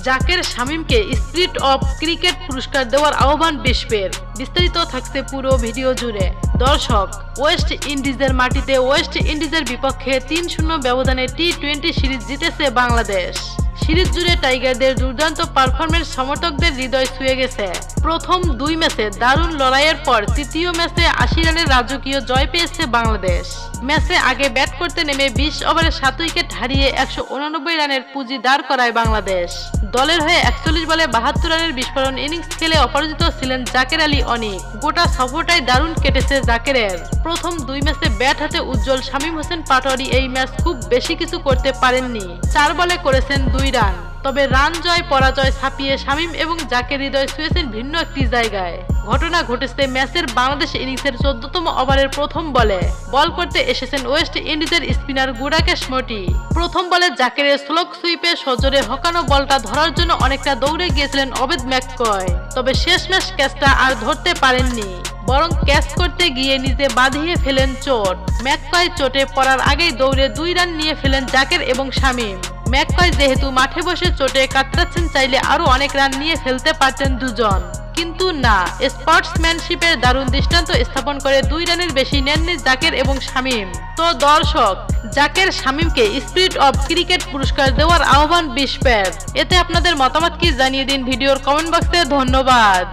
Zaker শামীমকে spirit of cricket পুরস্কার দেওয়ার আহ্বান বিশ্বর। বিস্তারিত থাকছে পুরো ভিডিও জুড়ে। দর্শক, ওয়েস্ট ইন্ডিজের মাটিতে ওয়েস্ট ইন্ডিজের বিপক্ষে ৩-০ ব্যবধানে টি-20 সিরিজ জিতেছে বাংলাদেশ। সিরিজ জুড়ে টাইগারদের দুর্দান্ত পারফরমেন্স সমর্থকদের হৃদয় ছুঁয়ে গেছে। প্রথম 2 ম্যাচে দারুণ লড়াইয়ের পর তৃতীয় ম্যাচে ৮০ রানের রাজকীয় জয় পেয়েছে বাংলাদেশ। ম্যাচে আগে ব্যাট করতে নেমে ২০ ওভারে ৭ উইকেট হারিয়ে ১৮৯ রানের পুঁজি দাঁড় করায় বাংলাদেশ। দলের হয়ে ৪১ বলে ৭২ রানের বিস্ফোরণ ইনিংস খেলে অপরাজিত ছিলেন জাকের আলী অনিক। গোটা সফরটাই দারুণ কেটেছে জাকেরের। প্রথম 2 ম্যাচে ব্যাট হাতে উজ্জ্বল শামীম হোসেন পাটোয়ারি এই ম্যাচ খুব বেশি কিছু করতে পারেননি। ৪ বলে করেছেন 2 রান। তবে রান জয় পরাজয় ছাপিয়ে শামীম এবং জাকের হৃদয় ছুঁয়েছেন ভিন্ন একটি জায়গায়। ঘটনা ঘটেছে ম্যাচের বাংলাদেশ ইনিংসের ১৪তম ওভারের প্রথম বলে। বল করতে এসেছেন ওয়েস্ট ইন্ডিজের স্পিনার গুড়াকেশ মোটি। প্রথম বলে জাকেরের স্লোক সুইপে সজোরে হকানো বলটা ধরার জন্য অনেকটা দৌড়ে গিয়েছিলেন অবেদ ম্যাককয়। তবে শেষমেশ ক্যাচটা আর ধরতে পারেননি, বরং ক্যাচ করতে গিয়ে নিজে বাঁধিয়ে ফেলেন চোট। ম্যাককয় চোটে পড়ার আগেই দৌড়ে 2 রান নিয়ে ফেলেন জাকের এবং শামীম। ম্যাককয় যেহেতু মাঠে বসে চোটে কাতরাচ্ছেন, চাইলে আরো অনেক রান নিয়ে ফেলতে পারতেন দুজন, কিন্তু না, স্পোর্টসম্যানশিপের দারুণ দৃষ্টান্ত স্থাপন করে 2 রানের বেশি নেননি জাকের এবং শামীম। তো দর্শক, জাকের শামীমকে স্পিরিট অফ ক্রিকেট পুরস্কার দেওয়ার আহ্বান বিশ্বর। এতে আপনাদের মতামত কি জানিয়ে দিন ভিডিওর কমেন্ট বক্সে। ধন্যবাদ।